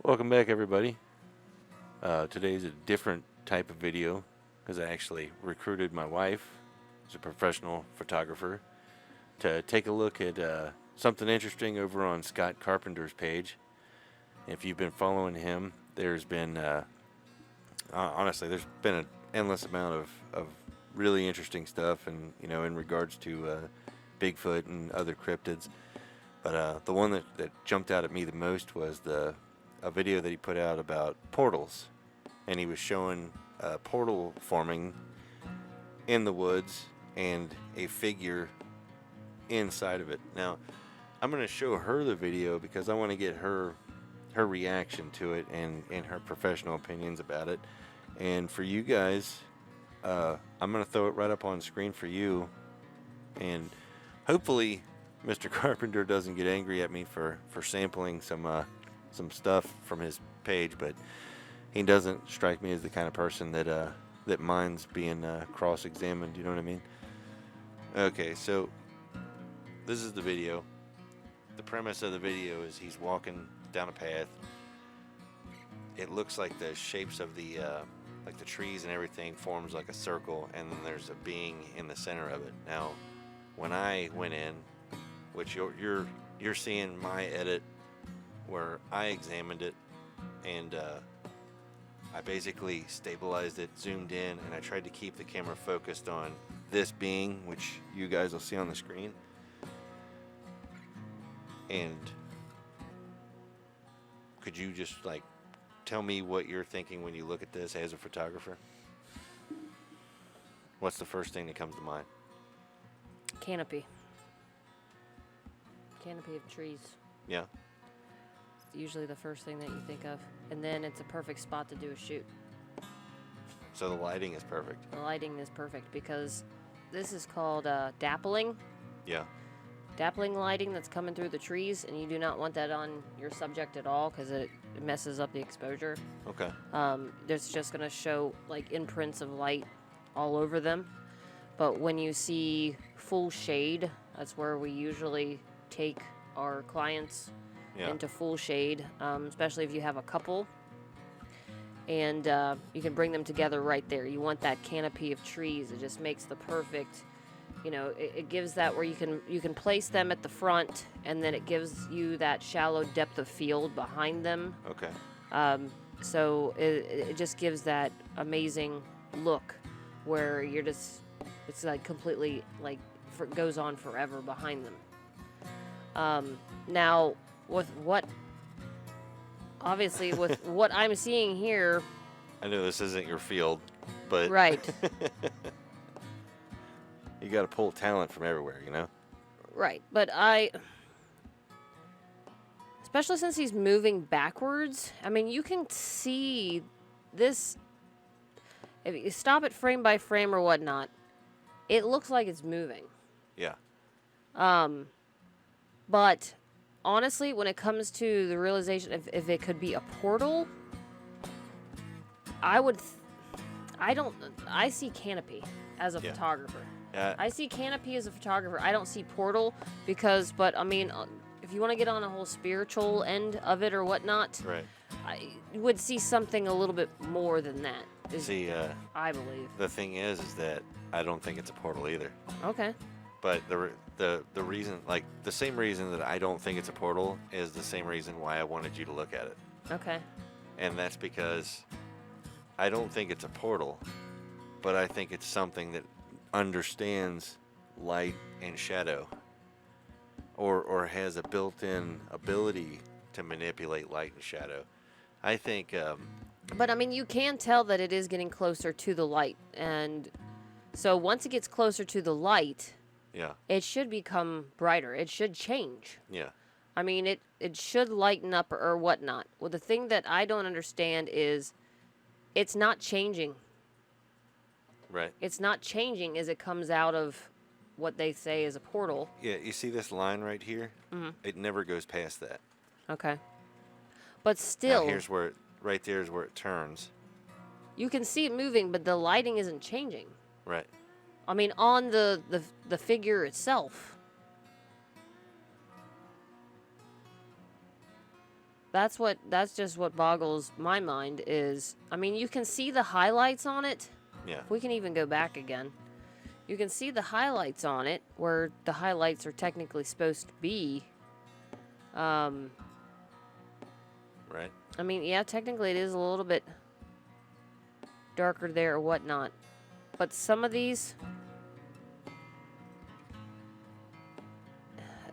Welcome back, everybody. Today's a different type of video because I actually recruited my wife, who's a professional photographer, to take a look at something interesting over on Scott Carpenter's page. If you've been following him, there's been, honestly, there's been an endless amount of really interesting stuff, and in regards to Bigfoot and other cryptids. But the one that jumped out at me the most was a video that he put out about portals, and he was showing a portal forming in the woods and a figure inside of it. Now, I'm going to show her the video because I want to get her reaction to it and her professional opinions about it. And for you guys, I'm going to throw it right up on screen for you, and hopefully Mr. Carpenter doesn't get angry at me for sampling some stuff from his page, but he doesn't strike me as the kind of person that minds being cross-examined. You know what I mean? Okay, so this is the video. The premise of the video is he's walking down a path. It looks like the shapes of the like the trees and everything forms like a circle, and then there's a being in the center of it. Now, when I went in, which you're seeing my edit where I examined it, and I basically stabilized it, zoomed in, and I tried to keep the camera focused on this being, which you guys will see on the screen. And could you just tell me what you're thinking when you look at this as a photographer? What's the first thing that comes to mind? Canopy of trees. Yeah. It's usually the first thing that you think of. And then it's a perfect spot to do a shoot. So the lighting is perfect. The lighting is perfect because this is called dappling. Yeah. Dappling lighting that's coming through the trees, and you do not want that on your subject at all because it messes up the exposure. Okay. There's just going to show imprints of light all over them. But when you see full shade, that's where we usually take our clients into full shade, especially if you have a couple, and you can bring them together right there. You want that canopy of trees. It just makes the perfect, it gives that where you can place them at the front, and then it gives you that shallow depth of field behind them. Okay. So it just gives that amazing look where you're just, it's completely goes on forever behind them. Now, with what I'm seeing here, I know this isn't your field, but right. You got to pull talent from everywhere, Right, but especially since he's moving backwards, you can see this. If you stop it frame by frame or whatnot, it looks like it's moving. Yeah. But honestly, when it comes to the realization if it could be a portal, I see canopy as a photographer. Yeah. I see canopy as a photographer. I don't see portal but if you want to get on a whole spiritual end of it or whatnot, Right. I would see something a little bit more than that. I believe. The thing is that I don't think it's a portal either. Okay. But the reason, the same reason that I don't think it's a portal is the same reason why I wanted you to look at it. Okay. And that's because I don't think it's a portal, but I think it's something that understands light and shadow, or has a built-in ability to manipulate light and shadow. I think. But you can tell that it is getting closer to the light, and so once it gets closer to the light. Yeah. It should become brighter. It should change. Yeah. It should lighten up or whatnot. Well, the thing that I don't understand is it's not changing. Right. It's not changing as it comes out of what they say is a portal. Yeah, you see this line right here? Mm-hmm. It never goes past that. Okay. But still. Now here's where right there is where it turns. You can see it moving, but the lighting isn't changing. Right. On the figure itself. that's just what boggles my mind is. I mean, you can see the highlights on it. Yeah. We can even go back again. You can see the highlights on it, where the highlights are technically supposed to be. Right. I mean, yeah, technically it is a little bit darker there or whatnot. But some of these,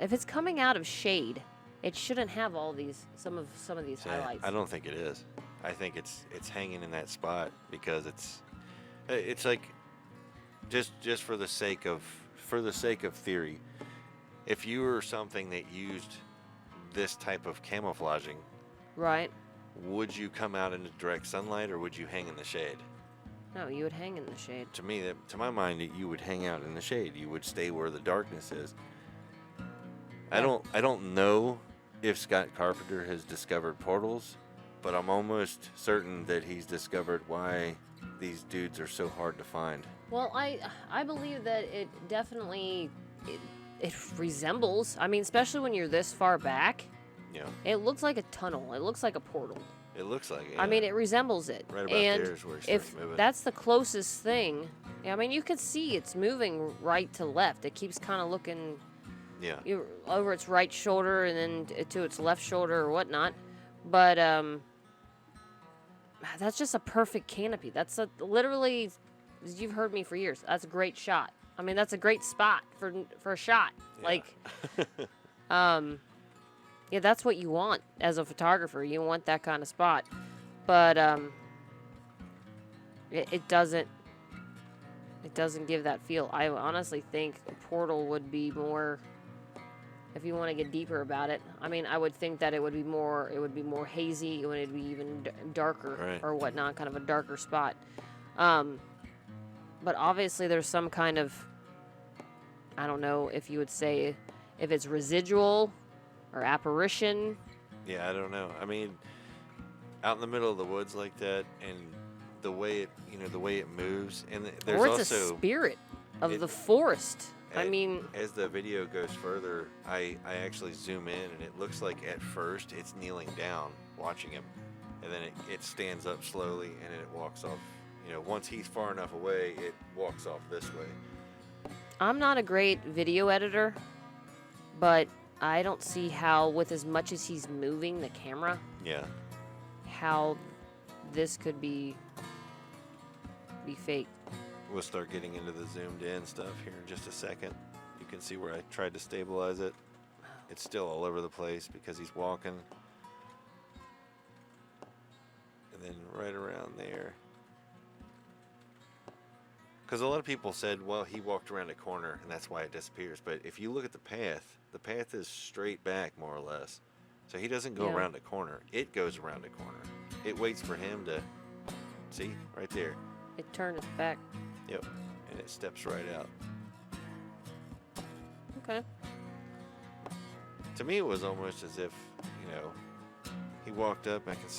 if it's coming out of shade, it shouldn't have all these some of these highlights. I don't think it is. I think it's hanging in that spot because it's like just for the sake of theory, if you were something that used this type of camouflaging, Right. would you come out into direct sunlight or would you hang in the shade? No, you would hang in the shade. To me, to my mind, you would hang out in the shade. You would stay where the darkness is. Yeah. I don't know if Scott Carpenter has discovered portals, but I'm almost certain that he's discovered why these dudes are so hard to find. Well, I believe that it definitely it resembles. I mean, especially when you're this far back, Yeah, it looks like a tunnel. It looks like a portal. it looks like it. I mean, it resembles it. Right about and there is where it starts if moving. that's the closest thing, I mean, you can see it's moving right to left. It keeps kind of looking Yeah, over its right shoulder and then to its left shoulder or whatnot. But that's just a perfect canopy. That's literally, you've heard me for years. That's a great shot. I mean, that's a great spot for a shot. Yeah. Like, yeah, that's what you want as a photographer. You want that kind of spot. But it doesn't give that feel. I honestly think a portal would be more, if you want to get deeper about it. I mean, I would think that it would be more hazy. It would be even darker Right. or whatnot, kind of a darker spot. But obviously there's some kind of, I don't know if you would say if it's residual or apparition. yeah. I don't know. I mean, out in the middle of the woods like that, and the way it moves, and there's Or it's also a spirit of it- the forest. I As- mean, as the video goes further, I actually zoom in, and it looks like at first it's kneeling down, watching him, and then it stands up slowly, and then it walks off. Once he's far enough away, it walks off this way. I'm not a great video editor, but I don't see how, with as much as he's moving the camera, Yeah, how this could be fake. we'll start getting into the zoomed in stuff here in just a second. You can see where I tried to stabilize it. It's still all over the place because he's walking. And then right around there. Because a lot of people said, well, he walked around a corner and that's why it disappears. But if you look at the path is straight back more or less. So he doesn't go Yeah. around a corner. It goes around a corner. It waits for him to, see, right there. It turned its back. Yep. And it steps right out. Okay. To me, it was almost as if, he walked up. I can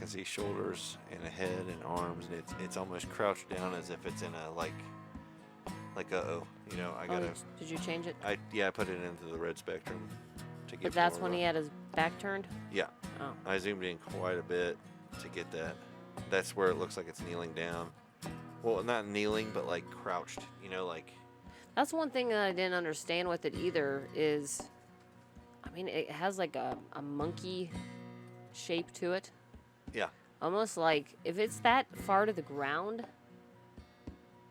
see shoulders and a head and arms, and it's almost crouched down as if it's in a like I gotta. Did you change it? I put it into the red spectrum to get. But that's more when of he a- had his back turned? Yeah, Oh. I zoomed in quite a bit to get that. That's where it looks like it's kneeling down. Well, not kneeling, but like crouched. Like. That's one thing that I didn't understand with it either is, I mean, it has like a monkey shape to it. Yeah. Almost like, if it's that far to the ground,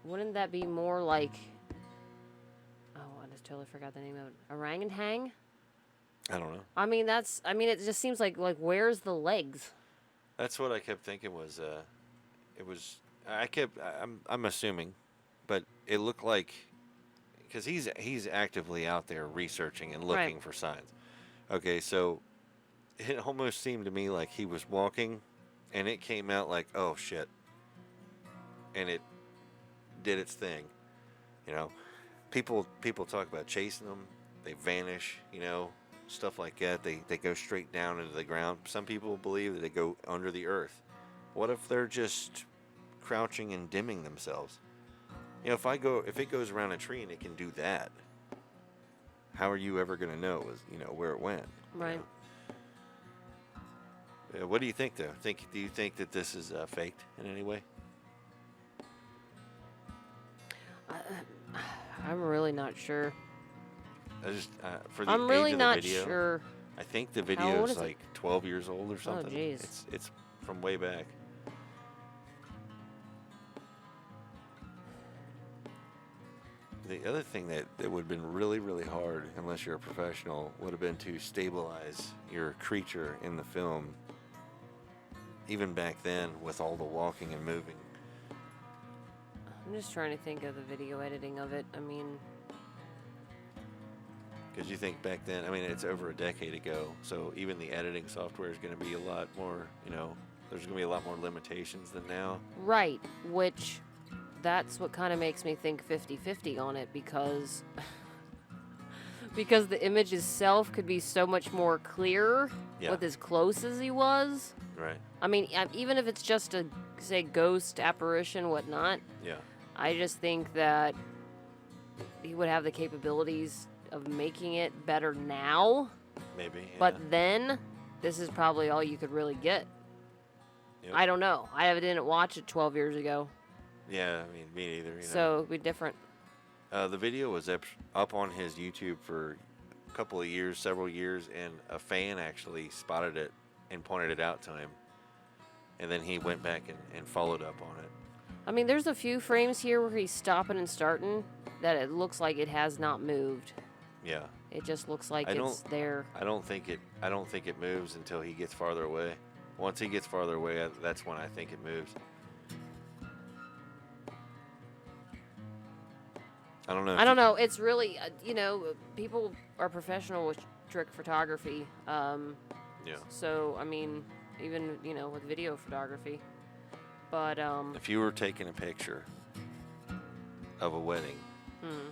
wouldn't that be more like, oh, I just totally forgot the name of it. Orangutan? I don't know. I mean, it just seems like where's the legs? That's what I kept thinking was. It was. I'm assuming, but it looked like. Because he's actively out there researching and looking Right. for signs. Okay, so it almost seemed to me like he was walking, and it came out like, oh shit, and it did its thing. People talk about chasing them, they vanish, stuff like that. They go straight down into the ground. Some people believe that they go under the earth. What if they're just crouching and dimming themselves? If it goes around a tree and it can do that, how are you ever going to know where it went? Right. What do you think, though? Do you think that this is faked in any way? I'm really not sure. I just for the I'm age really of the not video, sure. I think the How video old is is it? like 12 years old or something. jeez. It's from way back. The other thing that would have been really, really hard, unless you're a professional, would have been to stabilize your creature in the film. Even back then, with all the walking and moving. I'm just trying to think of the video editing of it. I mean, Because you think back then, I mean, it's over a decade ago, so even the editing software is going to be a lot more, there's going to be a lot more limitations than now. right, which that's what kind of makes me think 50-50 on it, because the image itself could be so much more clear Yeah. with as close as he was. Right. I mean, even if it's just a, say, ghost apparition, whatnot, Yeah. I just think that he would have the capabilities of making it better now. Maybe. Yeah. But then, this is probably all you could really get. Yep. I don't know. I didn't watch it 12 years ago, Yeah, I mean, me neither. so it'd be different. The video was up on his YouTube for a couple of years, several years, and a fan actually spotted it and pointed it out to him. And then he went back and followed up on it. I mean, there's a few frames here where he's stopping and starting that it looks like it has not moved. Yeah. It just looks like I it's there. I don't think it moves until he gets farther away. Once he gets farther away, that's when I think it moves. I don't know. I don't know. It's really, people are professional with trick photography. Yeah. So, I mean, even, with video photography. But, If you were taking a picture of a wedding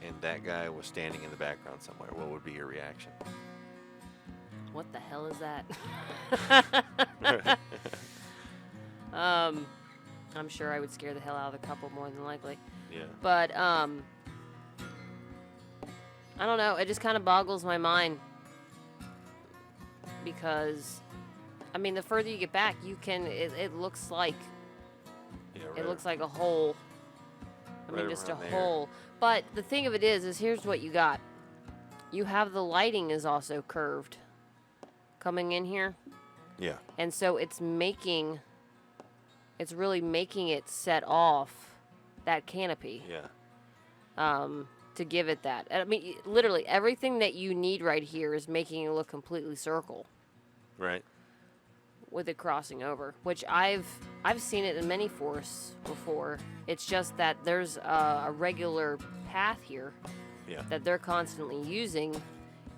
and that guy was standing in the background somewhere, what would be your reaction? what the hell is that? I'm sure I would scare the hell out of the couple more than likely. Yeah. But, I don't know. It just kind of boggles my mind. Because, I mean, the further you get back, it looks like, Yeah, it looks like a hole. I mean, Right just a around there. hole. But the thing of it is here's what you got. You have the lighting is also curved coming in here. Yeah. And so it's really making it set off that canopy. Yeah. To give it that. I mean, literally everything that you need right here is making it look completely circle Right. with it crossing over, which I've seen it in many forests before. It's just that there's a regular path here Yeah. that they're constantly using,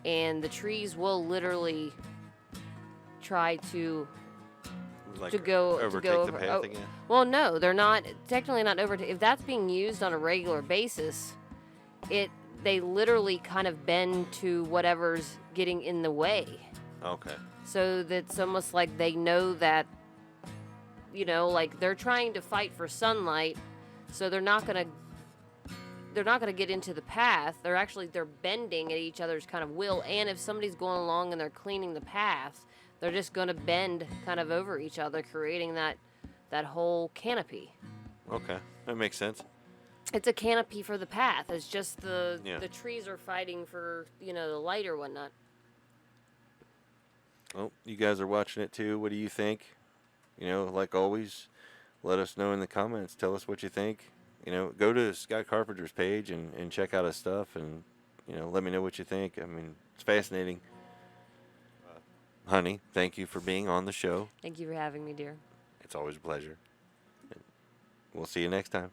and the trees will literally try to Like overtake overtake the path again. Well, no, they're not technically not over. If that's being used on a regular basis, they literally kind of bend to whatever's getting in the way. Okay. So that's almost like they know that, like they're trying to fight for sunlight, so they're not gonna get into the path. They're bending at each other's kind of will. And if somebody's going along and they're cleaning the path, they're just gonna bend kind of over each other, creating that whole canopy. Okay. That makes sense. It's a canopy for the path. It's just the Yeah. trees are fighting for the light or whatnot. Well, you guys are watching it too. What do you think? Like always, let us know in the comments. Tell us what you think. Go to Scott Carpenter's page and check out his stuff and, let me know what you think. I mean, it's fascinating. Honey, thank you for being on the show. Thank you for having me, dear. It's always a pleasure. We'll see you next time.